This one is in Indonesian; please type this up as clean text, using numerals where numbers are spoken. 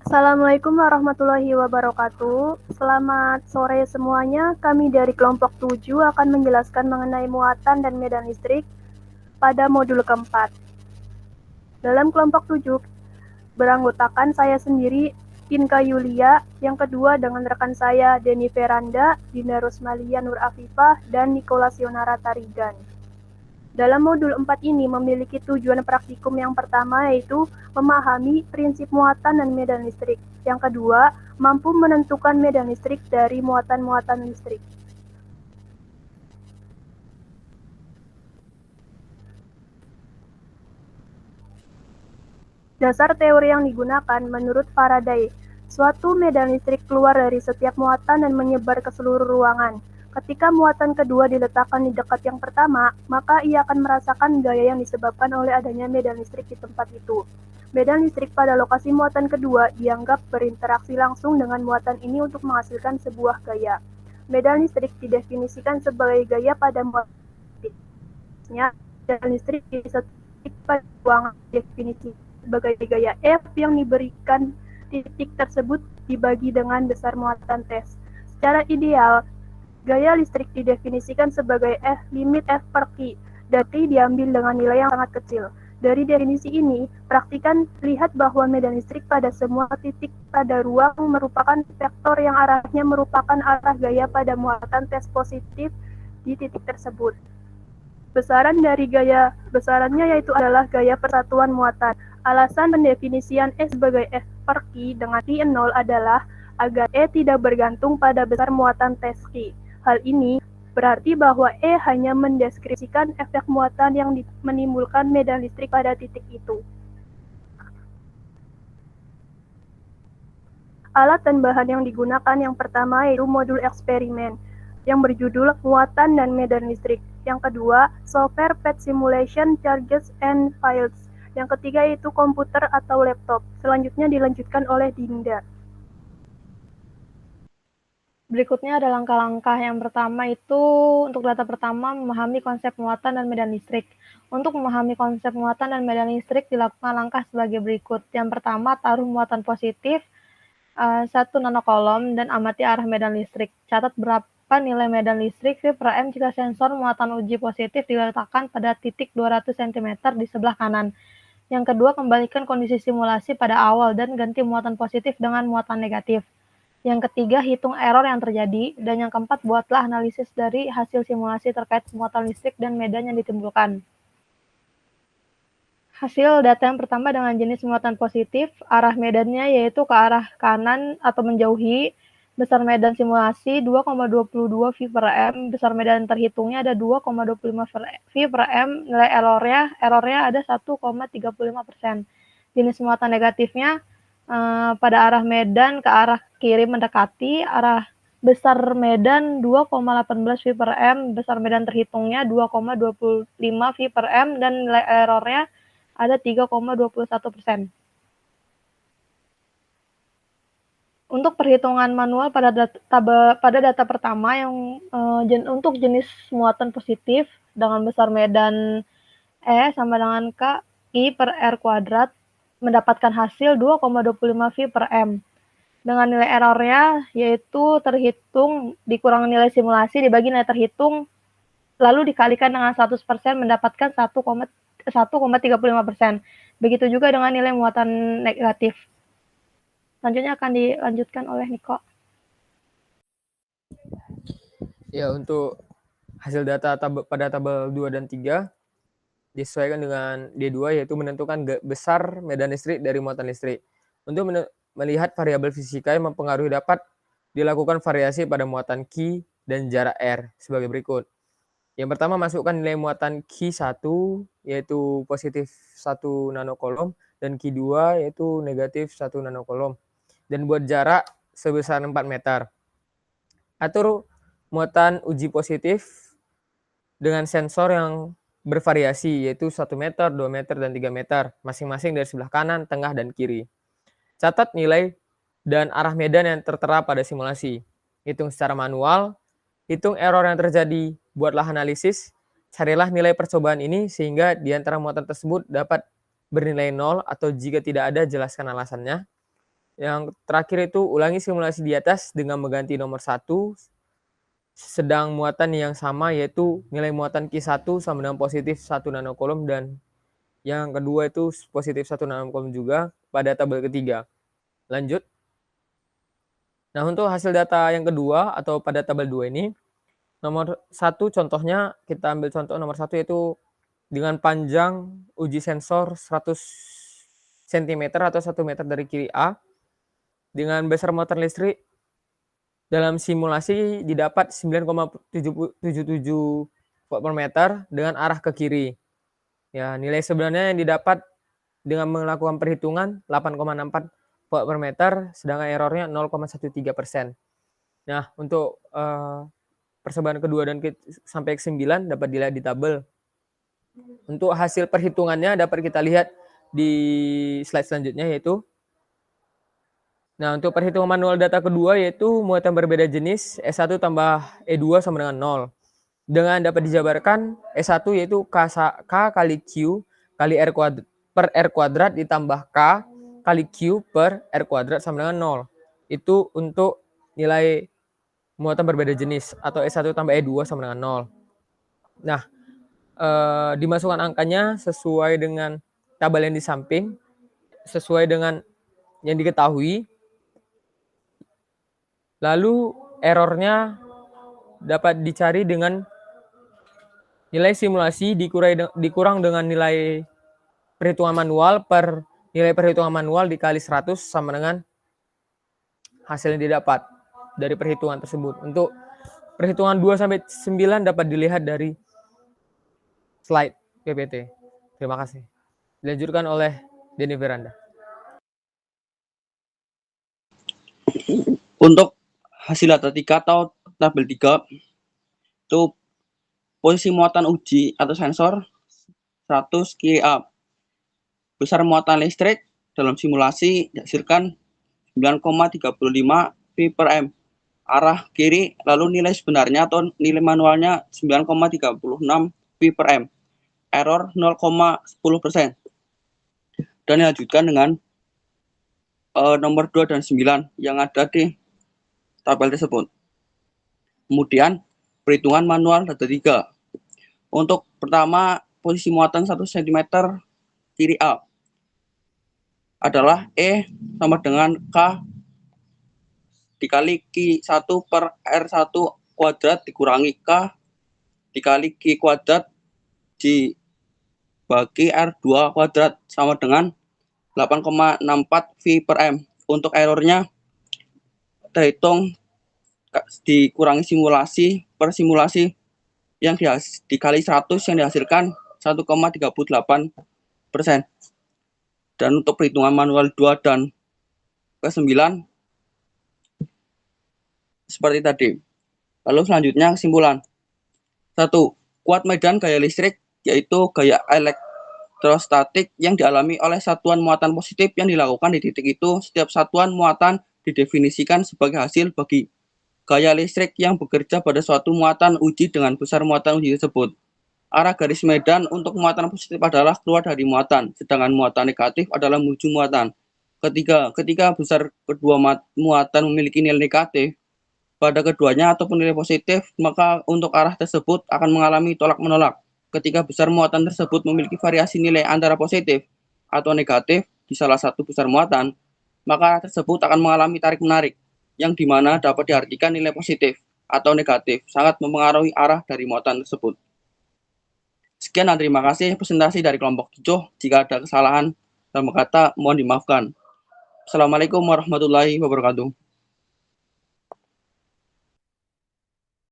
Assalamualaikum warahmatullahi wabarakatuh. Selamat sore semuanya. Kami dari kelompok 7 akan menjelaskan mengenai muatan dan medan listrik pada modul keempat. Dalam kelompok 7 beranggotakan saya sendiri, Inka Yulia, yang kedua dengan rekan saya Denny Veranda, Dinda Rosmalia Nur Afifah, dan Nicholas Yonara Tarigan. Dalam modul 4 ini memiliki tujuan praktikum yang pertama yaitu memahami prinsip muatan dan medan listrik. Yang kedua, mampu menentukan medan listrik dari muatan-muatan listrik. Dasar teori yang digunakan menurut Faraday, suatu medan listrik keluar dari setiap muatan dan menyebar ke seluruh ruangan. Ketika muatan kedua diletakkan di dekat yang pertama, maka ia akan merasakan gaya yang disebabkan oleh adanya medan listrik di tempat itu. Medan listrik pada lokasi muatan kedua dianggap berinteraksi langsung dengan muatan ini untuk menghasilkan sebuah gaya. Medan listrik didefinisikan sebagai gaya pada muatan medan listrik bisa pada ruangan definisi sebagai gaya F yang diberikan titik tersebut dibagi dengan besar muatan tes. Secara ideal, gaya listrik didefinisikan sebagai F limit F per Q, berarti diambil dengan nilai yang sangat kecil. Dari definisi ini, praktikan lihat bahwa medan listrik pada semua titik pada ruang merupakan vektor yang arahnya merupakan arah gaya pada muatan tes positif di titik tersebut. Besaran dari gaya besarannya yaitu adalah gaya persatuan muatan. Alasan pendefinisian E sebagai F per Q dengan Q0 adalah agar E tidak bergantung pada besar muatan tes Q. Hal ini berarti bahwa E hanya mendeskripsikan efek muatan yang menimbulkan medan listrik pada titik itu. Alat dan bahan yang digunakan yang pertama yaitu modul eksperimen yang berjudul muatan dan medan listrik. Yang kedua, software PET simulation charges and files. Yang ketiga yaitu komputer atau laptop. Selanjutnya dilanjutkan oleh Dinda. Berikutnya ada langkah-langkah. Yang pertama itu untuk data pertama memahami konsep muatan dan medan listrik. Untuk memahami konsep muatan dan medan listrik dilakukan langkah sebagai berikut. Yang pertama, taruh muatan positif 1 nanokolom dan amati arah medan listrik. Catat berapa nilai medan listrik V per M jika sensor muatan uji positif diletakkan pada titik 200 cm di sebelah kanan. Yang kedua, kembalikan kondisi simulasi pada awal dan ganti muatan positif dengan muatan negatif. Yang ketiga, hitung error yang terjadi. Dan yang keempat, buatlah analisis dari hasil simulasi terkait muatan listrik dan medan yang ditimbulkan. Hasil data yang pertama dengan jenis muatan positif, arah medannya yaitu ke arah kanan atau menjauhi, besar medan simulasi 2,22 V per M, besar medan terhitungnya ada 2,25 V per M, nilai errornya ada 1,35%. Jenis muatan negatifnya pada arah medan ke arah kiri mendekati, arah besar medan 2,18 V per M, besar medan terhitungnya 2,25 V per M, dan nilai errornya ada 3,21%. Untuk perhitungan manual pada data pertama yang untuk jenis muatan positif dengan besar medan E sama dengan K I per R kuadrat mendapatkan hasil 2,25 V per M. Dengan nilai errornya yaitu terhitung dikurang nilai simulasi dibagi nilai terhitung lalu dikalikan dengan 100% mendapatkan 1,35%. Begitu juga dengan nilai muatan negatif. Selanjutnya akan dilanjutkan oleh Niko. Ya, untuk hasil data pada tabel 2 dan 3 disesuaikan dengan D2 yaitu menentukan besar medan listrik dari muatan listrik. Untuk melihat variabel fisika yang mempengaruhi dapat dilakukan variasi pada muatan Q dan jarak R sebagai berikut. Yang pertama, masukkan nilai muatan Q1 yaitu positif 1 nanokolom dan Q2 yaitu negatif 1 nanokolom. Dan buat jarak sebesar 4 meter. Atur muatan uji positif dengan sensor yang bervariasi yaitu 1 meter, 2 meter, dan 3 meter masing-masing dari sebelah kanan, tengah, dan kiri. Catat nilai dan arah medan yang tertera pada simulasi. Hitung secara manual, hitung error yang terjadi, buatlah analisis, carilah nilai percobaan ini sehingga di antara muatan tersebut dapat bernilai 0 atau jika tidak ada jelaskan alasannya. Yang terakhir itu ulangi simulasi di atas dengan mengganti nomor 1 sedang muatan yang sama, yaitu nilai muatan Q1 sama dengan positif 1 nanocoulomb, dan yang kedua itu positif 1 nanocoulomb juga pada tabel ketiga. Lanjut. Nah, untuk hasil data yang kedua atau pada tabel 2 ini, nomor 1 contohnya, kita ambil contoh nomor 1 yaitu dengan panjang uji sensor 100 cm atau 1 meter dari kiri A, dengan besar muatan listrik dalam simulasi didapat 9,77 watt per meter dengan arah ke kiri. Ya, nilai sebenarnya yang didapat dengan melakukan perhitungan 8,64 watt per meter, sedangkan errornya 0,13%. Nah, untuk percobaan kedua dan sampai ke 9 dapat dilihat di tabel. Untuk hasil perhitungannya dapat kita lihat di slide selanjutnya, yaitu nah, untuk perhitungan manual data kedua yaitu muatan berbeda jenis S1 tambah E2 sama dengan 0. Dengan dapat dijabarkan S1 yaitu K kali Q kali R kuadrat per R kuadrat ditambah K kali Q per R kuadrat sama dengan 0. Itu untuk nilai muatan berbeda jenis atau S1 tambah E2 sama dengan 0. Nah, dimasukkan angkanya sesuai dengan tabel yang di samping, sesuai dengan yang diketahui. Lalu errornya dapat dicari dengan nilai simulasi dikurang dengan nilai perhitungan manual per nilai perhitungan manual dikali 100 sama dengan hasil yang didapat dari perhitungan tersebut. Untuk perhitungan 2 sampai 9 dapat dilihat dari slide PPT. Terima kasih. Dilanjutkan oleh Denny Veranda. Untuk hasil data 3 atau tabel 3 itu posisi muatan uji atau sensor 100 kiri A. Besar muatan listrik dalam simulasi dihasilkan 9,35 V per M. Arah kiri, lalu nilai sebenarnya atau nilai manualnya 9,36 V per M. Error 0,10%. Dan dilanjutkan dengan nomor 2 dan 9 yang ada di tabel tersebut. Kemudian perhitungan manual data 3. Untuk pertama, posisi muatan 1 cm kiri A adalah E sama dengan K dikali Q1 per R1 kuadrat dikurangi K dikali Q kuadrat dibagi R2 kuadrat sama dengan 8,64 V per M. Untuk errornya terhitung dikurangi simulasi per simulasi yang dikali 100 yang dihasilkan 1,38%. Dan untuk perhitungan manual 2 dan ke-9 seperti tadi. Lalu selanjutnya kesimpulan. 1. Kuat medan gaya listrik yaitu gaya elektrostatik yang dialami oleh satuan muatan positif yang dilakukan di titik itu. Setiap satuan muatan didefinisikan sebagai hasil bagi gaya listrik yang bekerja pada suatu muatan uji dengan besar muatan uji tersebut. Arah garis medan untuk muatan positif adalah keluar dari muatan, sedangkan muatan negatif adalah menuju muatan. Ketiga, ketika besar kedua muatan memiliki nilai negatif pada keduanya ataupun nilai positif, maka untuk arah tersebut akan mengalami tolak-menolak. Ketika besar muatan tersebut memiliki variasi nilai antara positif atau negatif di salah satu besar muatan, maka arah tersebut akan mengalami tarik-menarik, yang dimana dapat diartikan nilai positif atau negatif sangat mempengaruhi arah dari muatan tersebut. Sekian dan terima kasih presentasi dari kelompok 7. Jika ada kesalahan dalam kata, mohon dimaafkan. Assalamualaikum warahmatullahi wabarakatuh.